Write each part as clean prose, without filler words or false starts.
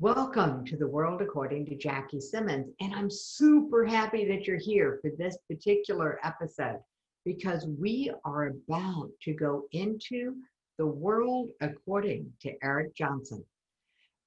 Welcome to the world according to Jackie Simmons. And I'm super happy that you're here for this particular episode because we are about to go into the world according to Erik Johnson.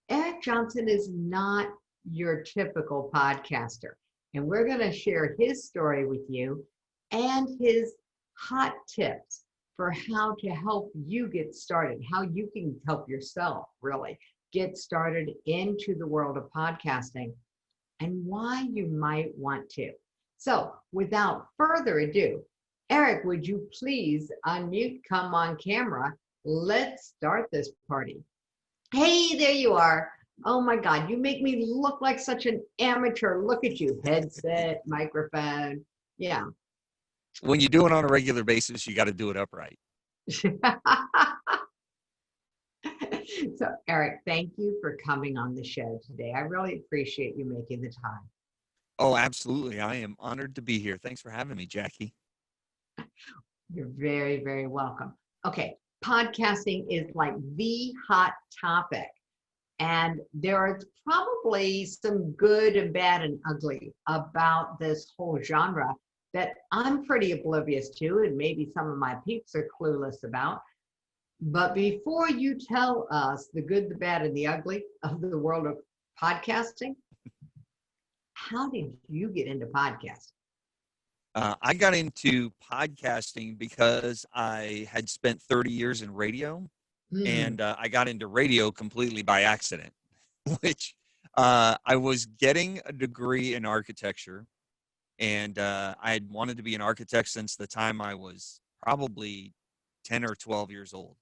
Erik Johnson is not your typical podcaster, and we're going to share his story with you and his hot tips for how to help you get started, how you can help yourself really get started into the world of podcasting and why you might want to. So without further ado, Erik, would you please unmute, come on camera? Let's start this party. Hey, there you are. Oh my God, you make me look like such an amateur. Look at you, headset, microphone. Yeah. When you do it on a regular basis, you got to do it upright. So, Erik, thank you for coming on the show today. I really appreciate you making the time. Oh, absolutely. I am honored to be here. Thanks for having me, Jackie. You're very, very welcome. Okay, podcasting is like the hot topic. And there are probably some good and bad and ugly about this whole genre that I'm pretty oblivious to, and maybe some of my peeps are clueless about. But before you tell us the good, the bad, and the ugly of the world of podcasting, how did you get into podcasting? I got into podcasting because I had spent 30 years in radio, and I got into radio completely by accident, which I was getting a degree in architecture, and I had wanted to be an architect since the time I was probably 10 or 12 years old.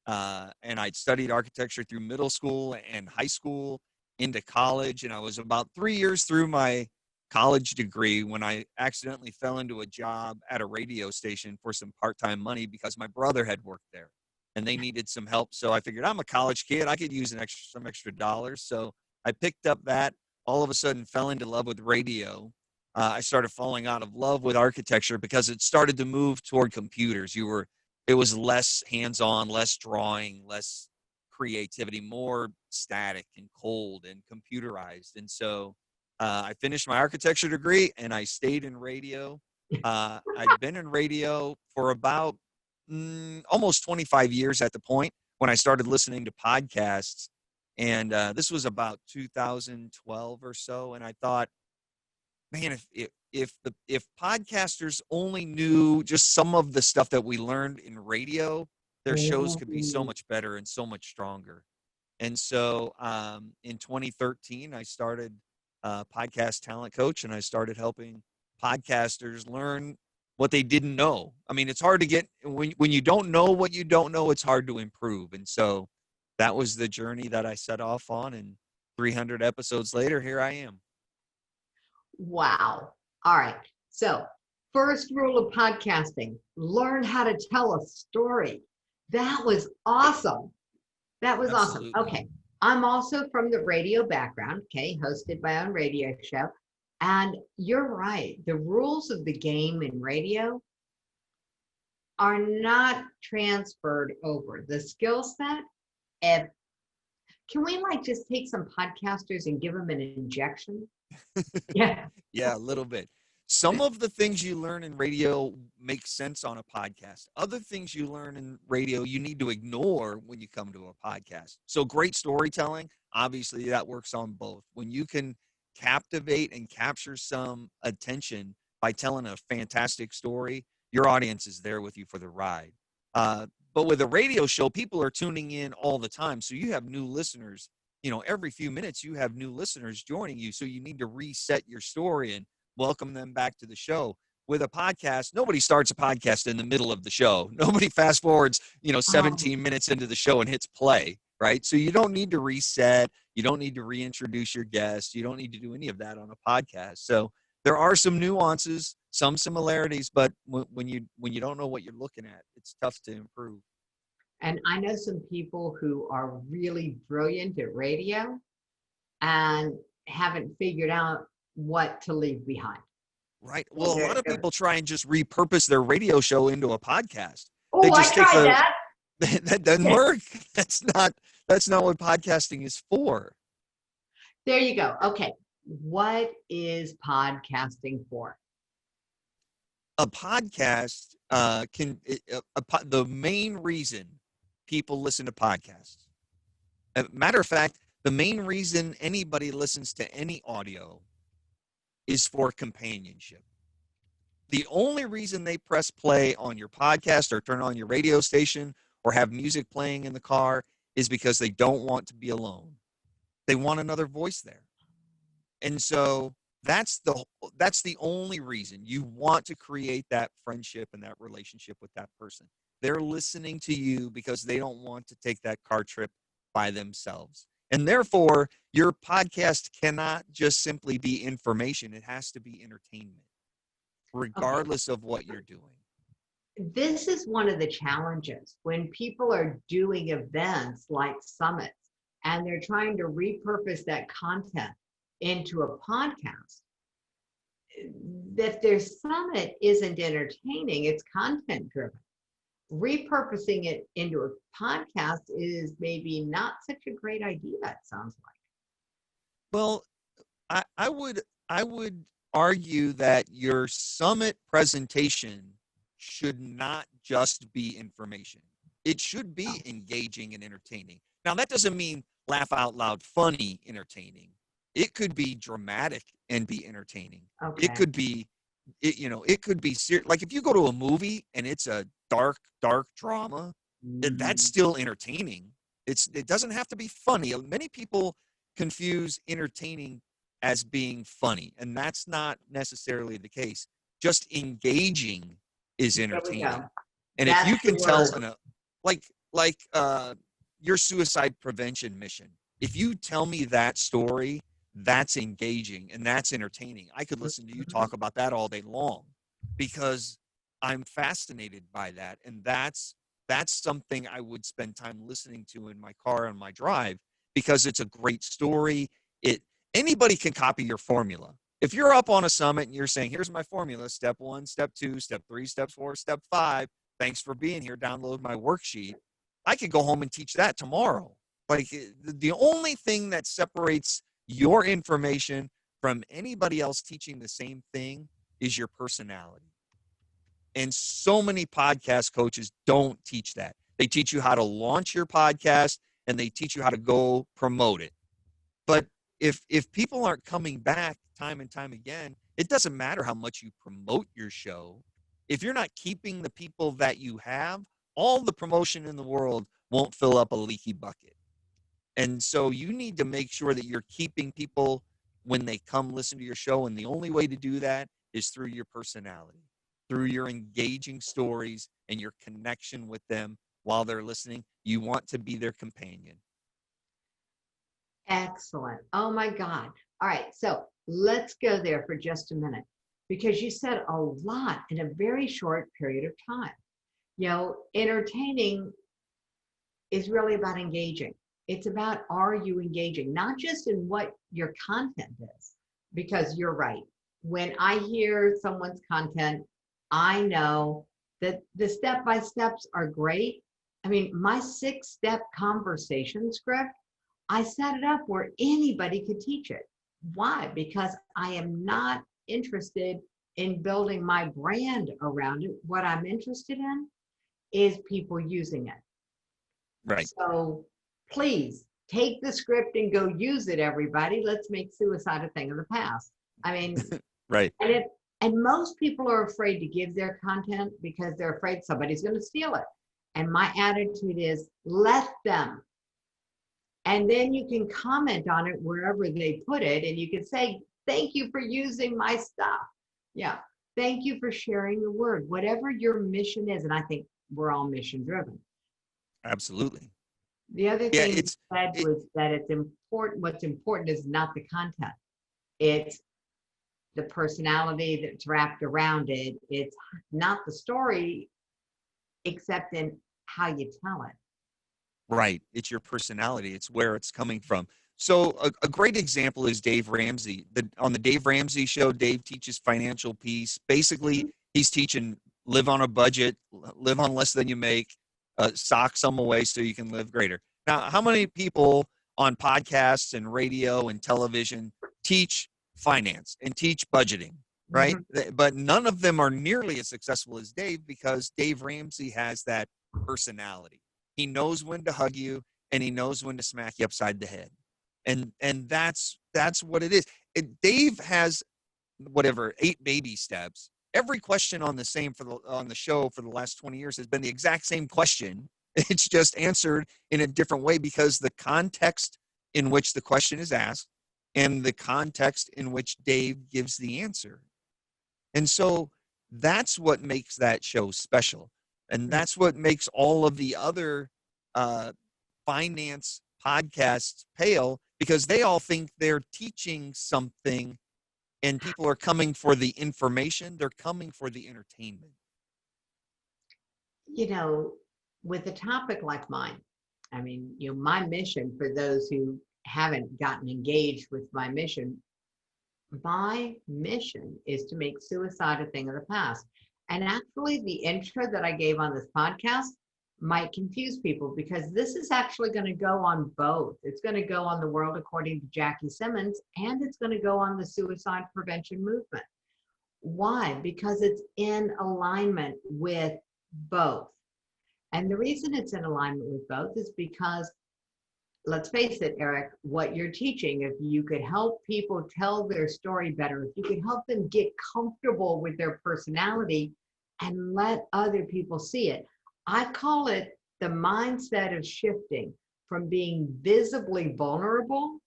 And I'd studied architecture through middle school and high school into college. And I was about 3 years through my college degree when I accidentally fell into a job at a radio station for some part-time money because my brother had worked there and they needed some help. So I figured I'm a college kid. I could use some extra dollars. So I picked up that, all of a sudden fell into love with radio. I started falling out of love with architecture because it started to move toward computers. It was less hands-on, less drawing, less creativity, more static and cold and computerized. And so I finished my architecture degree and I stayed in radio. I'd been in radio for about almost 25 years at the point when I started listening to podcasts. And this was about 2012 or so. And I thought, man, if podcasters only knew just some of the stuff that we learned in radio, their shows could be so much better and so much stronger. And so in 2013, I started Podcast Talent Coach, and I started helping podcasters learn what they didn't know. I mean, it's hard to get when you don't know what you don't know, it's hard to improve. And so that was the journey that I set off on. And 300 episodes later, here I am. Wow. All right. So first rule of podcasting, learn how to tell a story. That was awesome. That was Absolutely. Awesome. Okay. I'm also from the radio background, okay, hosted my own radio show. And you're right. The rules of the game in radio are not transferred over. The skill set, can we just take some podcasters and give them an injection? Yeah. Yeah, a little bit. Some of the things you learn in radio make sense on a podcast. Other things you learn in radio, you need to ignore when you come to a podcast. So great storytelling, obviously that works on both. When you can captivate and capture some attention by telling a fantastic story, your audience is there with you for the ride. But with a radio show, people are tuning in all the time. So you have new listeners. Every few minutes you have new listeners joining you. So you need to reset your story and welcome them back to the show. With a podcast, nobody starts a podcast in the middle of the show. Nobody fast forwards, 17 minutes into the show and hits play, right? So you don't need to reset. You don't need to reintroduce your guests. You don't need to do any of that on a podcast. So there are some nuances, some similarities, but when you don't know what you're looking at, it's tough to improve. And I know some people who are really brilliant at radio and haven't figured out what to leave behind. Right. Well, a lot of people try and just repurpose their radio show into a podcast. Oh, I tried that. That doesn't work. That's not what podcasting is for. There you go. Okay. What is podcasting for? A podcast the main reason people listen to podcasts. Matter of fact, the main reason anybody listens to any audio is for companionship. The only reason they press play on your podcast or turn on your radio station or have music playing in the car is because they don't want to be alone. They want another voice there. And so that's the only reason you want to create that friendship and that relationship with that person. They're listening to you because they don't want to take that car trip by themselves. And therefore, your podcast cannot just simply be information. It has to be entertainment, regardless of what you're doing. This is one of the challenges when people are doing events like summits and they're trying to repurpose that content into a podcast. That their summit isn't entertaining, it's content driven. Repurposing it into a podcast is maybe not such a great idea, it sounds like. Well, I would argue that your summit presentation should not just be information. It should be engaging and entertaining. Now, that doesn't mean laugh out loud, funny, entertaining. It could be dramatic and be entertaining. Okay. It could be, it could be like if you go to a movie and it's a dark drama, that's still entertaining. It doesn't have to be funny. Many people confuse entertaining as being funny, and that's not necessarily the case. Just engaging is entertaining. And if you can tell your suicide prevention mission, if you tell me that story, that's engaging and that's entertaining. I could listen to you talk about that all day long because I'm fascinated by that. And that's something I would spend time listening to in my car on my drive because it's a great story. Anybody can copy your formula. If you're up on a summit and you're saying, here's my formula, step 1, step 2, step 3, step 4, step 5, thanks for being here, download my worksheet. I could go home and teach that tomorrow. Like the only thing that separates your information from anybody else teaching the same thing is your personality. And so many podcast coaches don't teach that. They teach you how to launch your podcast and they teach you how to go promote it. But if people aren't coming back time and time again, it doesn't matter how much you promote your show. If you're not keeping the people that you have, all the promotion in the world won't fill up a leaky bucket. And so you need to make sure that you're keeping people when they come listen to your show. And the only way to do that is through your personality, through your engaging stories and your connection with them while they're listening. You want to be their companion. Excellent. Oh my God. All right. So let's go there for just a minute because you said a lot in a very short period of time. Entertaining is really about engaging. It's about, are you engaging? Not just in what your content is, because you're right. When I hear someone's content, I know that the step-by-steps are great. I mean, my 6-step conversation script, I set it up where anybody could teach it. Why? Because I am not interested in building my brand around it. What I'm interested in is people using it. Right. So please take the script and go use it, everybody. Let's make suicide a thing of the past. I mean, right. And most people are afraid to give their content because they're afraid somebody's going to steal it. And my attitude is let them. And then you can comment on it wherever they put it. And you can say, thank you for using my stuff. Yeah. Thank you for sharing the word, whatever your mission is. And I think we're all mission driven. Absolutely. The other thing you said was that it's important. What's important is not the content. It's the personality that's wrapped around it. It's not the story, except in how you tell it. Right. It's your personality. It's where it's coming from. So a great example is Dave Ramsey. On the Dave Ramsey show, Dave teaches financial peace. Basically, he's teaching live on a budget, live on less than you make, sock some away so you can live greater. Now, how many people on podcasts and radio and television teach finance and teach budgeting, right? But none of them are nearly as successful as Dave, because Dave Ramsey has that personality. He knows when to hug you, and he knows when to smack you upside the head. And that's what it is. Dave has whatever 8 baby steps. Every question on the show for the last 20 years has been the exact same question. It's just answered in a different way, because the context in which the question is asked and the context in which Dave gives the answer. And so that's what makes that show special. And that's what makes all of the other finance podcasts pale, because they all think they're teaching something, and people are coming for the information. They're coming for the entertainment. You know, with a topic like mine, I mean, you know, my mission, for those who haven't gotten engaged with my mission is to make suicide a thing of the past. And actually, the intro that I gave on this podcast might confuse people, because this is actually going to go on both. It's going to go on the world according to Jackie Simmons, and it's going to go on the suicide prevention movement. Why? Because it's in alignment with both. And the reason it's in alignment with both is because, let's face it, Erik, what you're teaching, if you could help people tell their story better, if you could help them get comfortable with their personality and let other people see it. I call it the mindset of shifting from being visibly vulnerable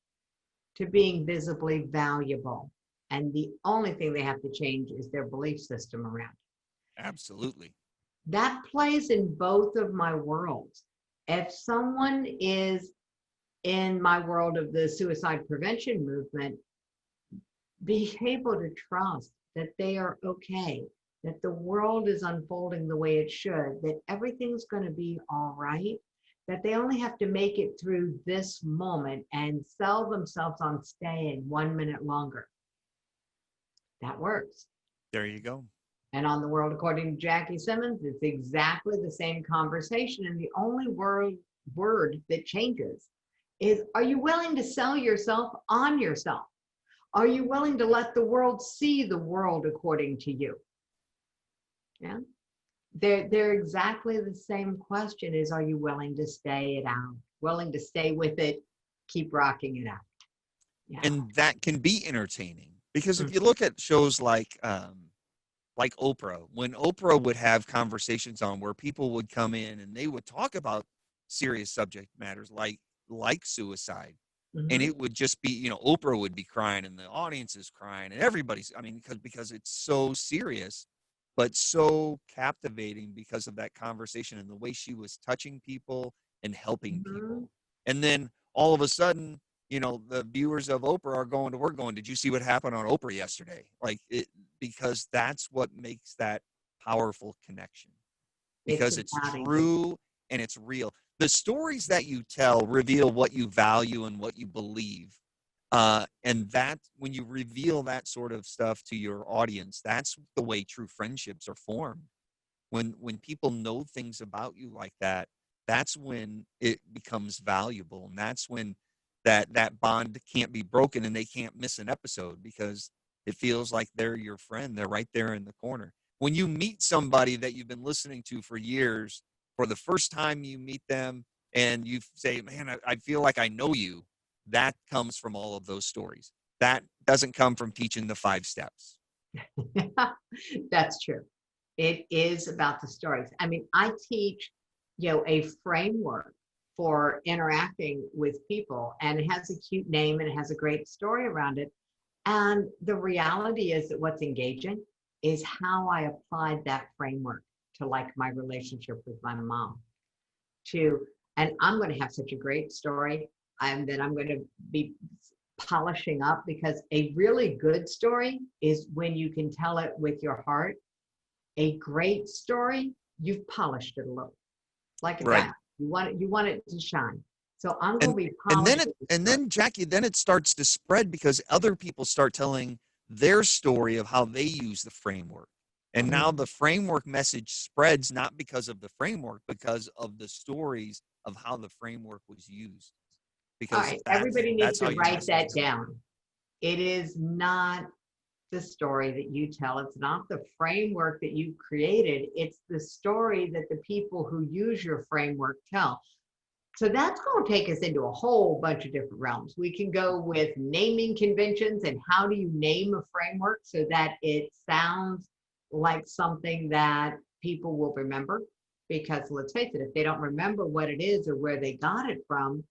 to being visibly valuable. And the only thing they have to change is their belief system around it. Absolutely. That plays in both of my worlds. If someone is in my world of the suicide prevention movement, be able to trust that they are okay, that the world is unfolding the way it should, that everything's going to be all right, that they only have to make it through this moment and sell themselves on staying 1 minute longer. That works. There you go. And on the world according to Jackie Simmons, it's exactly the same conversation. And the only word that changes is, are you willing to sell yourself on yourself? Are you willing to let the world see the world according to you? Yeah. They're exactly the same question is, are you willing to stay it out? Willing to stay with it, keep rocking it out. Yeah. And that can be entertaining, because if you look at shows like Oprah, when Oprah would have conversations on where people would come in and they would talk about serious subject matters like suicide. And it would just be, you know, Oprah would be crying and the audience is crying and everybody's, I mean, because it's so serious, but so captivating because of that conversation and the way she was touching people and helping people. And then all of a sudden, you know, the viewers of Oprah are going to work going, did you see what happened on Oprah yesterday? Like it, because that's what makes that powerful connection, because it's true and it's real. The stories that you tell reveal what you value and what you believe. And that when you reveal that sort of stuff to your audience, that's the way true friendships are formed. When people know things about you like that, that's when it becomes valuable. And that's when that bond can't be broken and they can't miss an episode, because it feels like they're your friend. They're right there in the corner. When you meet somebody that you've been listening to for years, for the first time you meet them and you say, man, I feel like I know you, that comes from all of those stories. That doesn't come from teaching the 5 steps. That's true. It is about the stories. I mean, I teach, you know, a framework for interacting with people, and it has a cute name and it has a great story around it. And the reality is that what's engaging is how I applied that framework to, like, my relationship with my mom. And I'm going to have such a great story that I'm going to be polishing up, because a really good story is when you can tell it with your heart. A great story, you've polished it a little, like that. You want it to shine. So I'm going to be polishing. And then Jackie, then it starts to spread because other people start telling their story of how they use the framework. And now the framework message spreads, not because of the framework, because of the stories of how the framework was used. All because right, everybody needs that's how to your write message that is. down. It is not the story that you tell. It's not the framework that you created. It's the story that the people who use your framework tell. So that's going to take us into a whole bunch of different realms. We can go with naming conventions and how do you name a framework so that it sounds like something that people will remember. Because let's face it, if they don't remember what it is or where they got it from,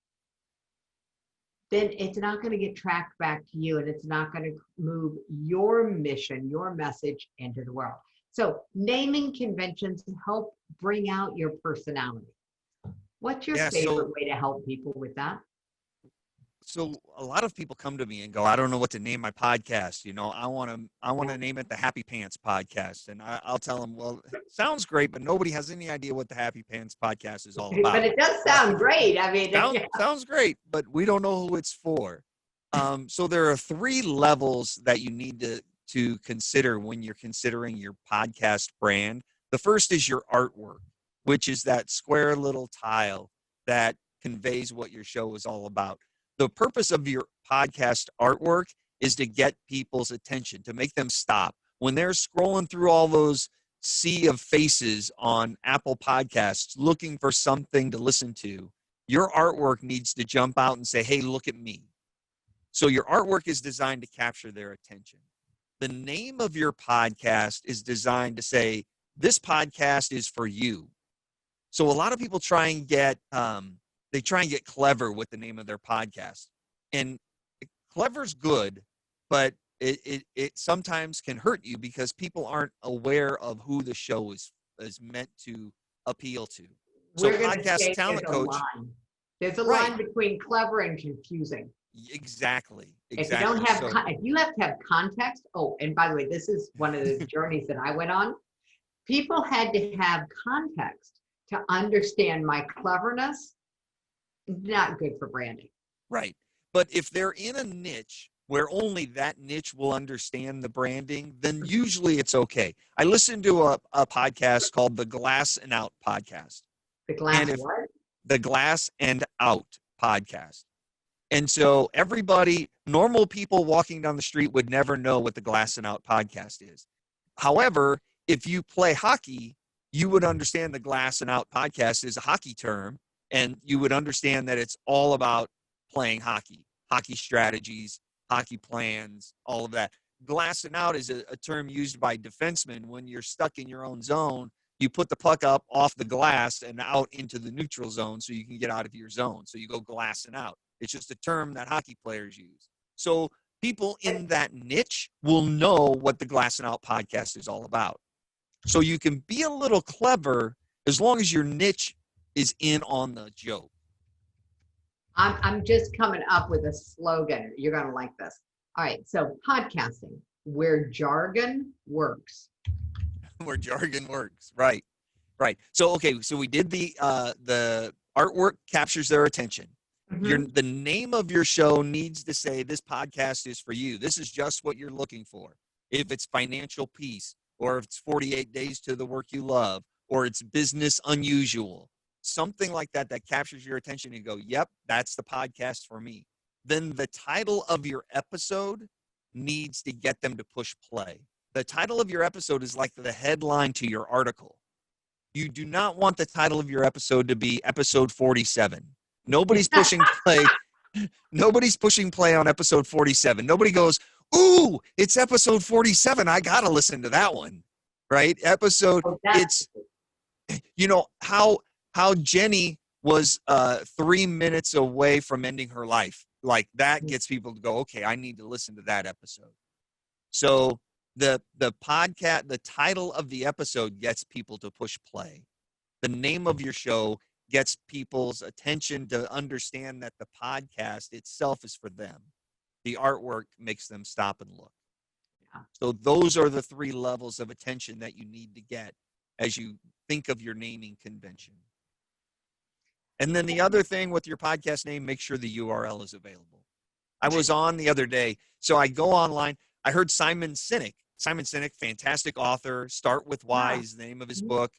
then it's not going to get tracked back to you and it's not going to move your mission, your message into the world. So naming conventions help bring out your personality. What's your Yeah. favorite way to help people with that? So a lot of people come to me and go, I don't know what to name my podcast. I want to name it the Happy Pants Podcast. And I'll tell them, well, sounds great, but nobody has any idea what the Happy Pants Podcast is all But about. it does sound great. I mean, yeah. Sounds great, but we don't know who it's for. So there are 3 levels that you need to consider when you're considering your podcast brand. The first is your artwork, which is that square little tile that conveys what your show is all about. The purpose of your podcast artwork is to get people's attention, to make them stop. When they're scrolling through all those sea of faces on Apple Podcasts looking for something to listen to, your artwork needs to jump out and say, hey, look at me. So your artwork is designed to capture their attention. The name of your podcast is designed to say, this podcast is for you. So a lot of people try and get clever with the name of their podcast. And clever's good, but it sometimes can hurt you because people aren't aware of who the show is meant to appeal to. So We're going to podcast say there's talent a coach, line. There's a right? line between clever and confusing. Exactly. If you don't have, So, if you have to have context. Oh, and by the way, this is one of the journeys that I went on. People had to have context to understand my cleverness. Not good for branding. right. But if they're in a niche where only that niche will understand the branding, then usually it's okay. I listened to a podcast called the Glass and Out podcast. The glass what? The Glass and Out podcast. And so everybody, normal people walking down the street would never know what the Glass and Out podcast is. However, if you play hockey, you would understand the Glass and Out podcast is a hockey term, and you would understand that it's all about playing hockey strategies, hockey plans, all of that. Glass and out is a term used by defensemen when you're stuck in your own zone. You put the puck up off the glass and out into the neutral zone so you can get out of your zone. So you go glass and out. It's just a term that hockey players use. So people in that niche will know what the Glass and Out podcast is all about. So you can be a little clever as long as your niche is in on the joke. I'm just coming up with a slogan. You're going to like this. All right. So podcasting, where jargon works. Where jargon works. Right. Right. So, okay. So we did the artwork captures their attention. Mm-hmm. The name of your show needs to say, this podcast is for you. This is just what you're looking for. If it's financial peace, or if it's 48 days to the work you love, or it's business unusual, something like that captures your attention and you go, yep, that's the podcast for me. Then the title of your episode needs to get them to push play. The title of your episode is like the headline to your article. You do not want the title of your episode to be episode 47. Nobody's pushing play. Nobody's pushing play on episode 47. Nobody goes, ooh, it's episode 47. I got to listen to that one. Right? It's, how Jenny was 3 minutes away from ending her life. Like that gets people to go, okay, I need to listen to that episode. So the podcast, the title of the episode gets people to push play. The name of your show gets people's attention to understand that the podcast itself is for them. The artwork makes them stop and look. Yeah. So those are the 3 levels of attention that you need to get as you think of your naming convention. And then the other thing with your podcast name, make sure the URL is available. I was on the other day, so I go online. I heard Simon Sinek, fantastic author. Start with Why is the name of his book.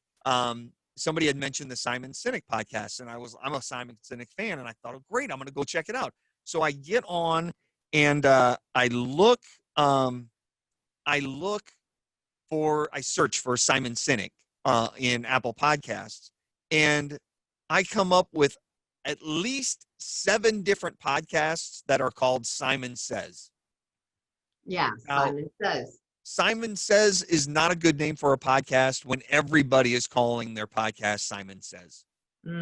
somebody had mentioned the Simon Sinek podcast, and I'm a Simon Sinek fan, and I thought, oh, great, I'm going to go check it out. So I get on and I search for Simon Sinek in Apple Podcasts, and I come up with at least 7 different podcasts that are called Simon Says. Yeah, Now, Simon Says. Simon Says is not a good name for a podcast when everybody is calling their podcast Simon Says,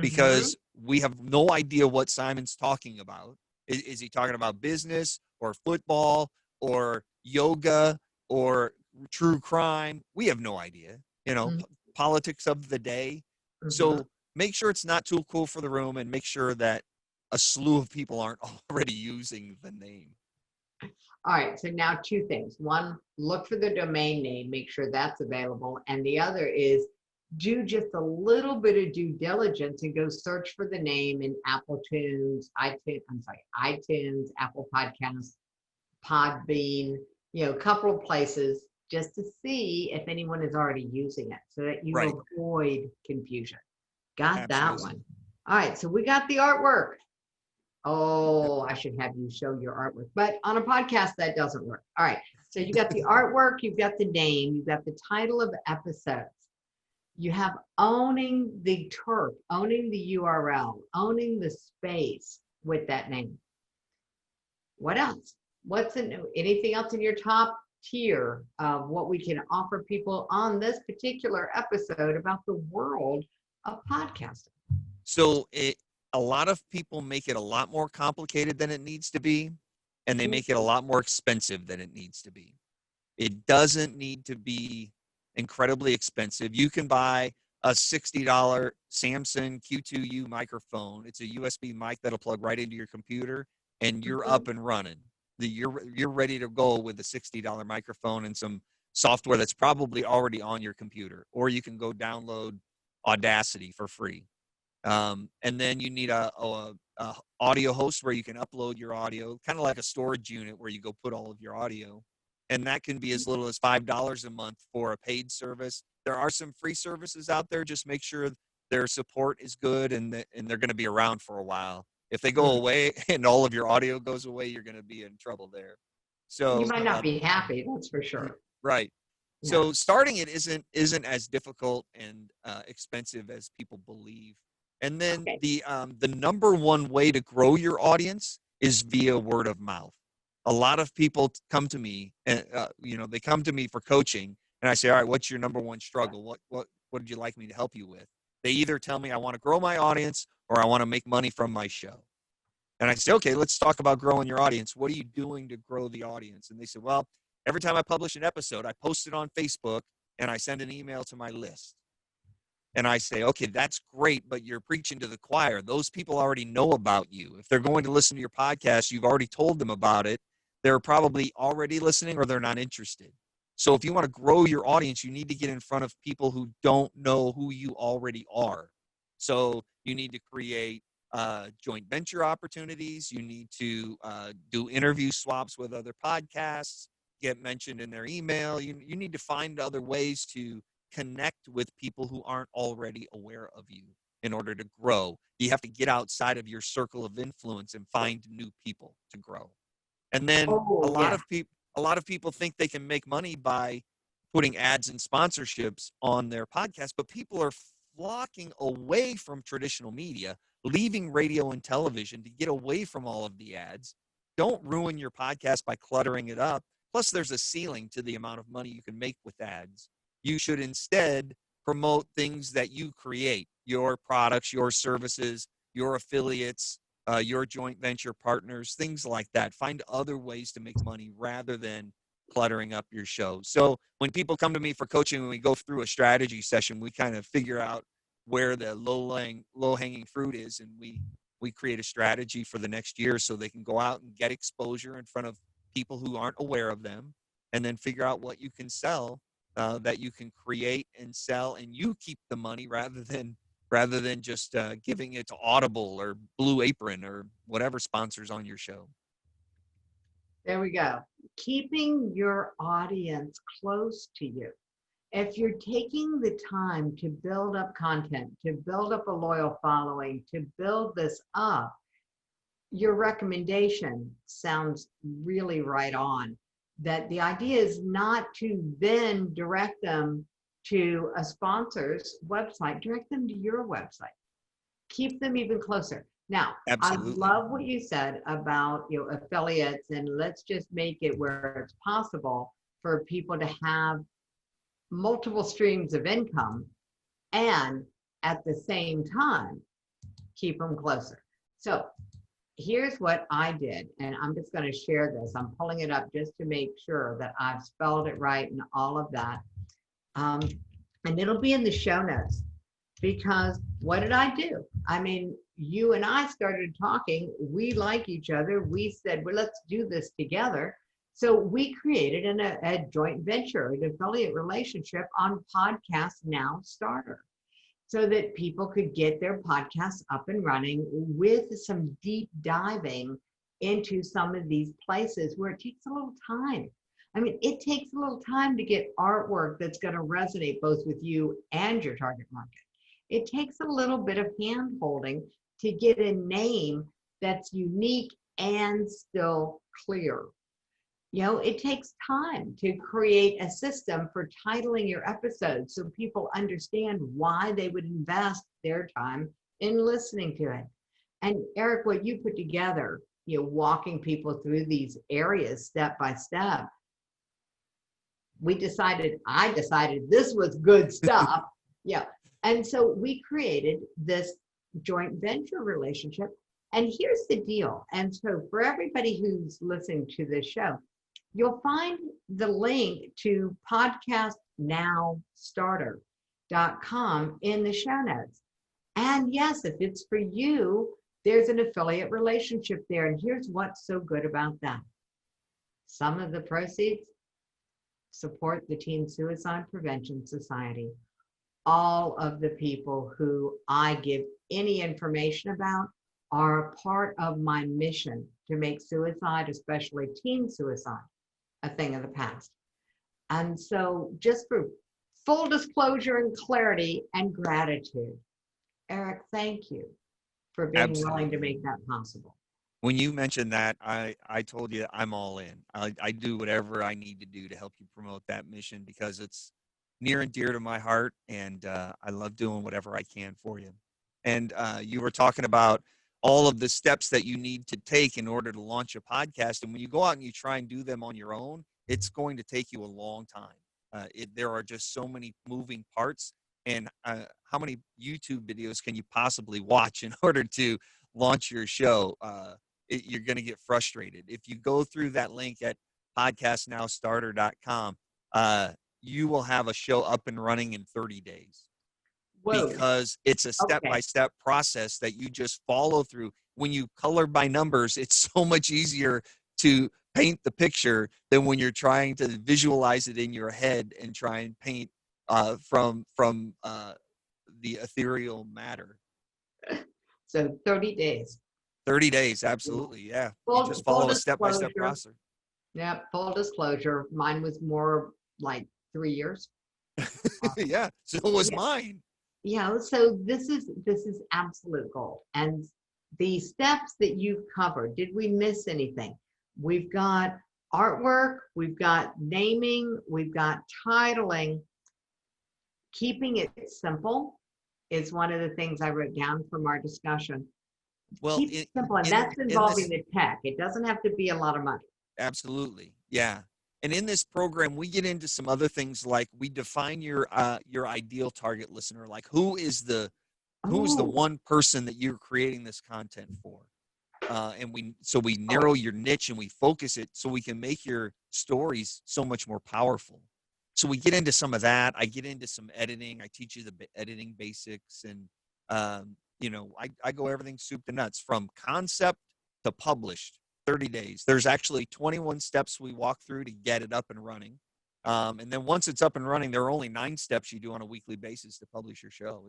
because we have no idea what Simon's talking about. Is he talking about business or football or yoga or true crime? We have no idea, politics of the day. So make sure it's not too cool for the room, and make sure that a slew of people aren't already using the name. All right, so now 2 things. One, look for the domain name, make sure that's available. And the other is do just a little bit of due diligence and go search for the name in iTunes, Apple Podcasts, Podbean, a couple of places, just to see if anyone is already using it so that you avoid confusion. Got that one. All right, so we got the artwork. Oh, I should have you show your artwork, but on a podcast that doesn't work. All right, so you got the artwork, you've got the name, you've got the title of episodes. You have owning the turf, owning the URL, owning the space with that name. What else? Anything else in your top tier of what we can offer people on this particular episode about the world of podcasting? So a lot of people make it a lot more complicated than it needs to be, and they make it a lot more expensive than it needs to be. It doesn't need to be incredibly expensive. You can buy a $60 Samsung Q2U microphone. It's a USB mic that'll plug right into your computer, and you're up and running. You're ready to go with a $60 microphone and some software that's probably already on your computer, or you can go download Audacity for free. And then you need a audio host where you can upload your audio, kind of like a storage unit where you go put all of your audio. And that can be as little as $5 a month for a paid service. There are some free services out there. Just make sure their support is good and they're going to be around for a while. If they go away and all of your audio goes away, you're going to be in trouble there. So you might not be happy, that's for sure. Right. Yeah. So starting it isn't as difficult and expensive as people believe. And then the number one way to grow your audience is via word of mouth. A lot of people come to me, and they come to me for coaching, and I say, all right, what's your number one struggle? What would you like me to help you with? They either tell me I want to grow my audience or I want to make money from my show. And I say, okay, let's talk about growing your audience. What are you doing to grow the audience? And they say, well, every time I publish an episode, I post it on Facebook and I send an email to my list. And I say, okay, that's great, but you're preaching to the choir. Those people already know about you. If they're going to listen to your podcast, you've already told them about it. They're probably already listening or they're not interested. So if you want to grow your audience, you need to get in front of people who don't know who you already are. So you need to create joint venture opportunities. You need to do interview swaps with other podcasts, get mentioned in their email. You need to find other ways to connect with people who aren't already aware of you in order to grow. You have to get outside of your circle of influence and find new people to grow. And then a lot of people think they can make money by putting ads and sponsorships on their podcast, but people are flocking away from traditional media, leaving radio and television to get away from all of the ads. Don't ruin your podcast by cluttering it up. Plus, there's a ceiling to the amount of money you can make with ads. You should instead promote things that you create, your products, your services, your affiliates, your joint venture partners, things like that. Find other ways to make money rather than cluttering up your show. So when people come to me for coaching, when we go through a strategy session, we kind of figure out where the low-hanging fruit is, and we create a strategy for the next year so they can go out and get exposure in front of people who aren't aware of them, and then figure out what you can sell that you can create and sell, and you keep the money rather than just giving it to Audible or Blue Apron or whatever sponsors on your show. There we go. Keeping your audience close to you. if you're taking the time to build up content, to build up a loyal following, to build this up, your recommendation sounds really right on. That the idea is not to then direct them to a sponsor's website, direct them to your website. Keep them even closer. Now, I Absolutely. love what you said about, affiliates, and let's just make it where it's possible for people to have multiple streams of income and at the same time keep them closer. So here's what I did, and I'm just going to share this. I'm pulling it up just to make sure that I've spelled it right and all of that. And it'll be in the show notes, because what did I do? I mean, you and I started talking. We like each other. We said, well, let's do this together. So we created a joint venture, an affiliate relationship on Podcast Now Starter, so that people could get their podcasts up and running with some deep diving into some of these places where it takes a little time. I mean, it takes a little time to get artwork that's going to resonate both with you and your target market. It takes a little bit of hand holding to get a name that's unique and still clear. It takes time to create a system for titling your episodes so people understand why they would invest their time in listening to it. And Erik, what you put together, walking people through these areas step by step, I decided this was good stuff. Yeah. And so we created this joint venture relationship. And here's the deal. And so for everybody who's listening to this show, you'll find the link to podcastnowstarter.com in the show notes. And yes, if it's for you, there's an affiliate relationship there. And here's what's so good about that. Some of the proceeds support the Teen Suicide Prevention Society. All of the people who I give any information about are a part of my mission to make suicide, especially teen suicide, a thing of the past. And so just for full disclosure and clarity and gratitude, Erik, thank you for being willing to make that possible. When you mentioned that, I told you I'm all in. I do whatever I need to do to help you promote that mission, because it's near and dear to my heart, and I love doing whatever I can for you. And you were talking about all of the steps that you need to take in order to launch a podcast. And when you go out and you try and do them on your own, it's going to take you a long time. There are just so many moving parts. And how many YouTube videos can you possibly watch in order to launch your show? You're going to get frustrated. If you go through that link at podcastnowstarter.com, you will have a show up and running in 30 days. Whoa. Because it's a step-by-step process that you just follow through. When you color by numbers, it's so much easier to paint the picture than when you're trying to visualize it in your head and try and paint from the ethereal matter. So 30 days. 30 days, absolutely, yeah. You just follow a step-by-step process. Yeah, full disclosure, mine was more like 3 years. Yeah, so was mine. Yeah, so this is absolute gold. And the steps that you've covered, did we miss anything? We've got artwork, we've got naming, we've got titling. Keeping it simple is one of the things I wrote down from our discussion. Well, keep it simple, and that's involving the tech. It doesn't have to be a lot of money. Absolutely, yeah. And in this program, we get into some other things, like we define your ideal target listener, like who is the one person that you're creating this content for, and we narrow your niche and we focus it so we can make your stories so much more powerful. So we get into some of that. I get into some editing. I teach you the editing basics, and I go everything soup to nuts, from concept to published. 30 days. There's actually 21 steps we walk through to get it up and running. And then once it's up and running, there are only 9 steps you do on a weekly basis to publish your show.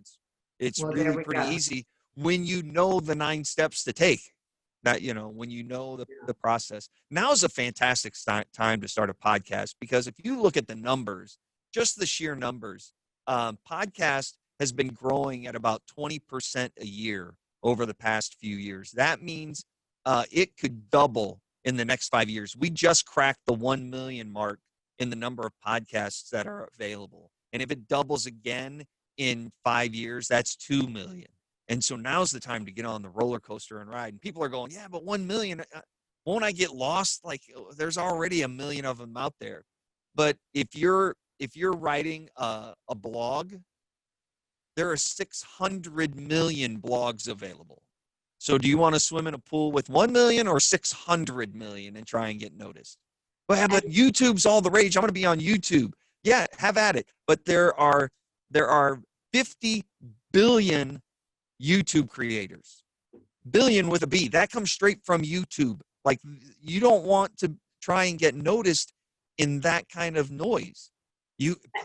It's really pretty easy when you know the 9 steps to take. That, when you know the process. Now is a fantastic time to start a podcast, because if you look at the numbers, just the sheer numbers. Podcast has been growing at about 20% a year over the past few years. That means it could double in the next 5 years. We just cracked the 1 million mark in the number of podcasts that are available. And if it doubles again in 5 years, that's 2 million. And so now's the time to get on the roller coaster and ride. And people are going, yeah, but 1 million, won't I get lost? Like, there's already a million of them out there. But if you're writing a blog, there are 600 million blogs available. So do you want to swim in a pool with 1 million or 600 million and try and get noticed? Well, yeah, but YouTube's all the rage. I'm going to be on YouTube. Yeah, have at it. But there are 50 billion YouTube creators. Billion with a B. That comes straight from YouTube. Like, you don't want to try and get noticed in that kind of noise.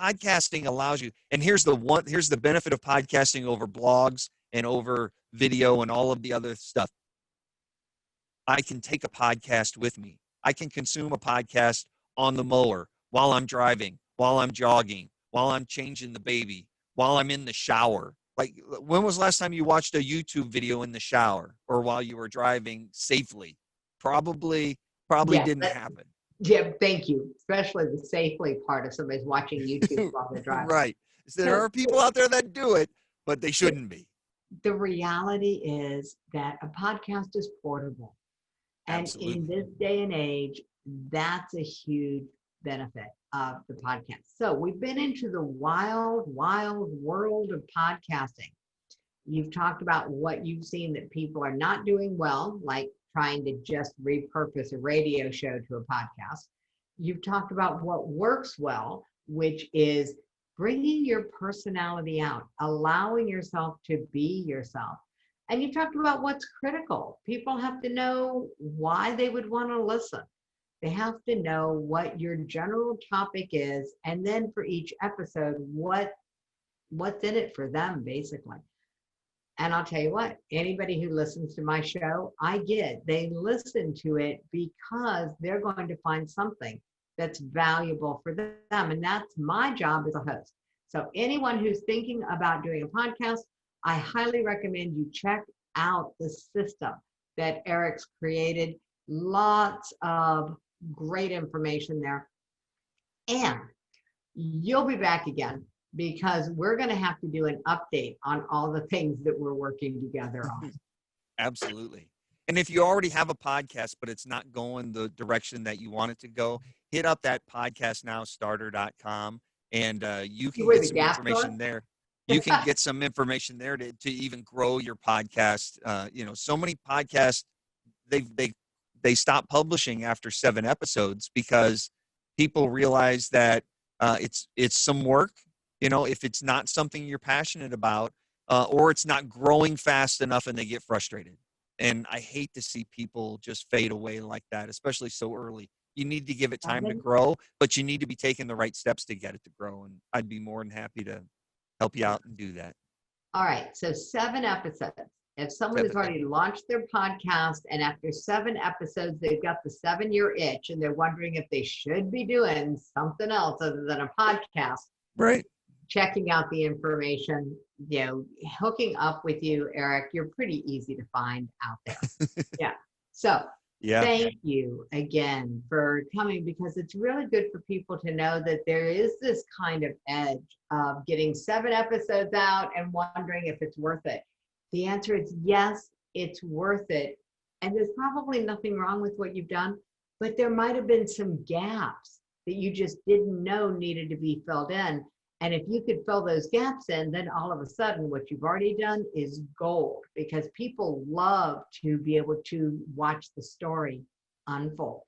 Podcasting allows you, and here's the benefit of podcasting over blogs and over video and all of the other stuff. I can take a podcast with me. I can consume a podcast on the mower, while I'm driving, while I'm jogging, while I'm changing the baby, while I'm in the shower. Like, when was the last time you watched a YouTube video in the shower or while you were driving safely? Probably didn't happen. Yeah, thank you. Especially the safely part of somebody's watching YouTube while they're driving. Right. So there are people out there that do it, but they shouldn't be. The reality is that a podcast is portable. And Absolutely. in this day and age, that's a huge benefit of the podcast. So we've been into the wild, wild world of podcasting. You've talked about what you've seen that people are not doing well, like trying to just repurpose a radio show to a podcast. You've talked about what works well, which is bringing your personality out, allowing yourself to be yourself. And you talked about what's critical. People have to know why they would want to listen. They have to know what your general topic is, and then for each episode, what's in it for them, basically. And I'll tell you what, anybody who listens to my show, they listen to it because they're going to find something that's valuable for them. And that's my job as a host. So anyone who's thinking about doing a podcast, I highly recommend you check out the system that Erik's created. Lots of great information there. And you'll be back again, because we're going to have to do an update on all the things that we're working together on. Absolutely. And if you already have a podcast, but it's not going the direction that you want it to go, hit up that podcastnowstarter.com and you can get some information there. You can get some information there to even grow your podcast. So many podcasts, they stop publishing after 7 episodes because people realize that it's some work. If it's not something you're passionate about, or it's not growing fast enough, and they get frustrated. And I hate to see people just fade away like that, especially so early. You need to give it time to grow, but you need to be taking the right steps to get it to grow. And I'd be more than happy to help you out and do that. All right. So 7 episodes. If someone has already launched their podcast and after 7 episodes, they've got the 7-year itch and they're wondering if they should be doing something else other than a podcast. Right. Checking out the information, hooking up with you, Erik, you're pretty easy to find out there. Yeah. So thank you again for coming, because it's really good for people to know that there is this kind of edge of getting 7 episodes out and wondering if it's worth it. The answer is yes, it's worth it. And there's probably nothing wrong with what you've done, but there might have been some gaps that you just didn't know needed to be filled in. And if you could fill those gaps in, then all of a sudden what you've already done is gold, because people love to be able to watch the story unfold.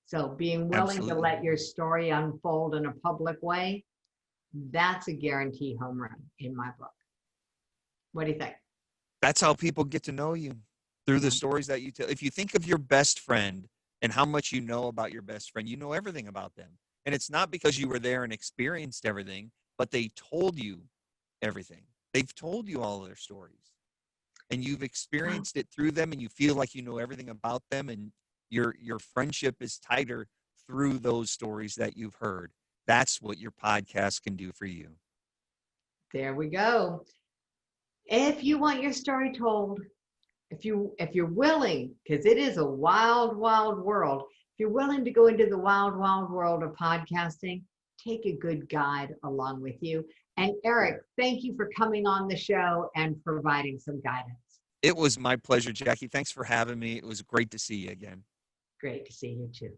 So being willing to let your story unfold in a public way, that's a guarantee home run in my book. What do you think? That's how people get to know you, through the stories that you tell. If you think of your best friend and how much you know about your best friend, you know everything about them. And it's not because you were there and experienced everything, but they told you everything. They've told you all their stories, and you've experienced it through them, and you feel like you know everything about them, and your friendship is tighter through those stories that you've heard. That's what your podcast can do for you. There we go. If you want your story told, if you're willing, because it is a wild, wild world, if you're willing to go into the wild, wild world of podcasting, take a good guide along with you. And Erik, thank you for coming on the show and providing some guidance. It was my pleasure, Jackie. Thanks for having me. It was great to see you again. Great to see you too.